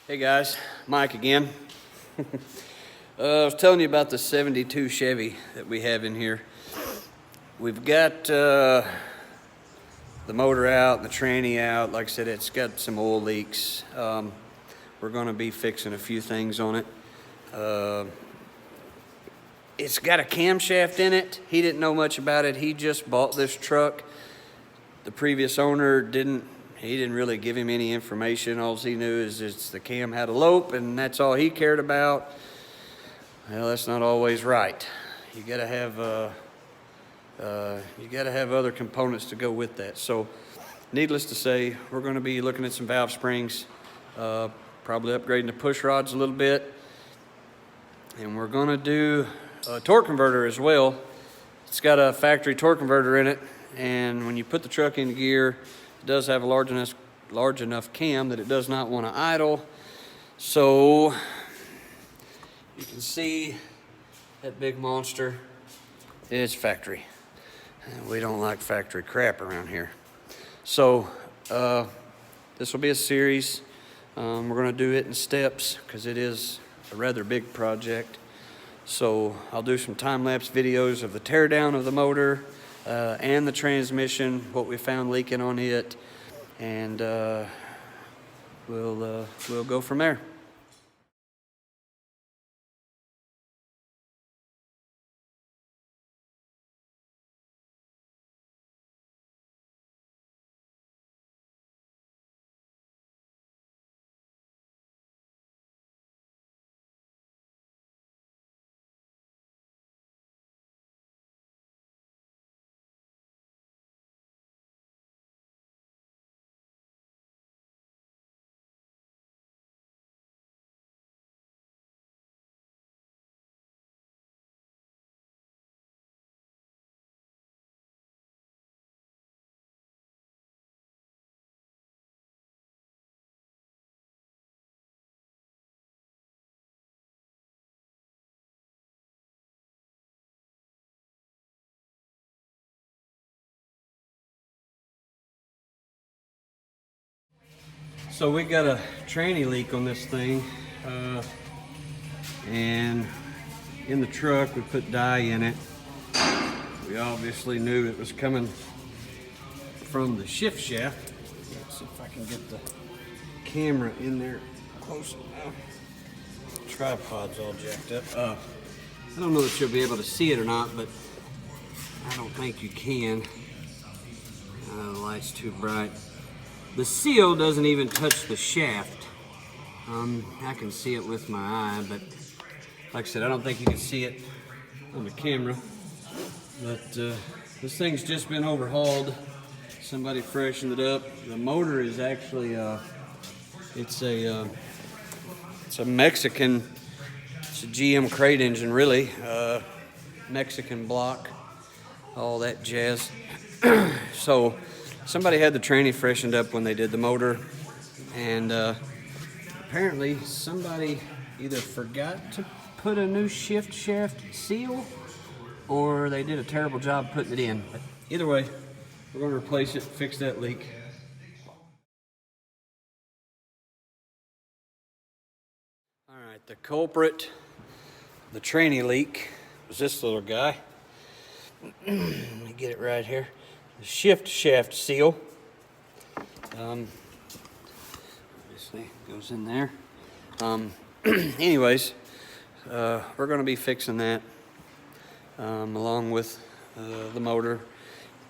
Hey guys, Mike again. I was telling you about the 72 Chevy that we have in here. We've got the motor out, the tranny out. Like I said, it's got some oil leaks. We're going to be fixing a few things on it. It's got a camshaft in it. He didn't know much about it. He just bought this truck. The previous owner didn't really give him any information. All he knew is the cam had a lope, and that's all he cared about. Well, that's not always right. You gotta have other components to go with that. So, needless to say, we're going to be looking at some valve springs, probably upgrading the push rods a little bit, and we're going to do a torque converter as well. It's got a factory torque converter in it, and when you put the truck into gear, it does have a large enough cam that it does not want to idle. So you can see that big monster is factory. And we don't like factory crap around here. So this will be a series. We're going to do it in steps because it is a rather big project. So I'll do some time-lapse videos of the teardown of the motor and the transmission, what we found leaking on it, and we'll go from there. So we got a tranny leak on this thing, and in the truck we put dye in it. We obviously knew it was coming from the shift shaft. Let's see if I can get the camera in there close enough. Tripod's all jacked up. I don't know if you'll be able to see it or not, but I don't think you can. The light's too bright. The seal doesn't even touch the shaft. I can see it with my eye, but like I said, I don't think you can see it on the camera. But this thing's just been overhauled. Somebody freshened it up. The motor is actually it's a Mexican. It's a GM crate engine, really. Mexican block, all that jazz. So somebody had the tranny freshened up when they did the motor, and apparently somebody either forgot to put a new shift shaft seal or they did a terrible job putting it in. But either way, we're going to replace it, fix that leak. All right, the culprit, the tranny leak, was this little guy. Let me get it right here. The shift shaft seal. Obviously goes in there. Anyways, we're going to be fixing that along with the motor.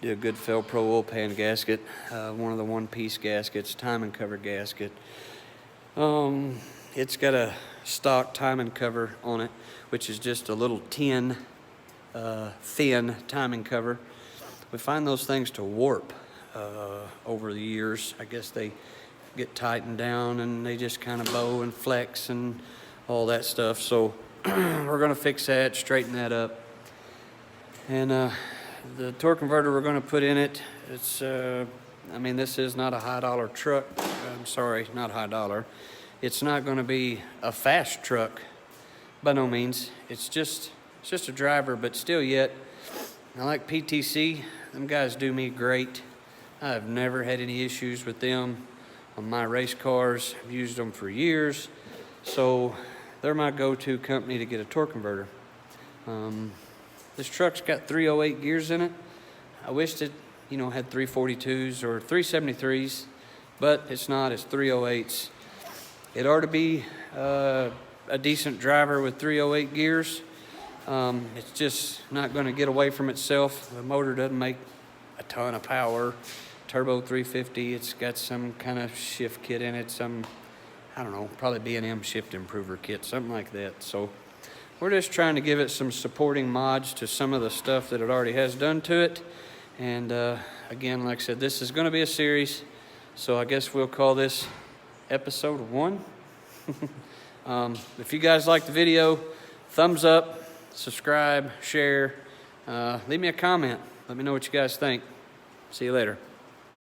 Do a good FelPro oil pan gasket, one of the one-piece gaskets, timing cover gasket. It's got a stock timing cover on it, which is just a little tin, thin timing cover. We find those things to warp over the years. I guess they get tightened down and they just kind of bow and flex and all that stuff. So we're going to fix that, straighten that up. And the torque converter we're going to put in it, it's, I mean, this is not a high dollar truck. I'm sorry, not high dollar. It's not going to be a fast truck by no means. It's just a driver, but still yet, I like PTC. Them guys do me great. I've never had any issues with them. on my race cars. I've used them for years, so they're my go-to company to get a torque converter. This truck's got 308 gears in it. I wished it, you know, had 342s or 373s, but it's not, it's 308s. It ought to be a decent driver with 308 gears. It's just not going to get away from itself. The motor doesn't make a ton of power. Turbo 350, it's got some kind of shift kit in it, I don't know, probably B&M shift improver kit, something like that. So we're just trying to give it some supporting mods to some of the stuff that it already has done to it. And again, like I said, this is going to be a series, so I guess we'll call this episode 1. If you guys like the video, thumbs up, subscribe, share, leave me a comment. Let me know what you guys think. See you later.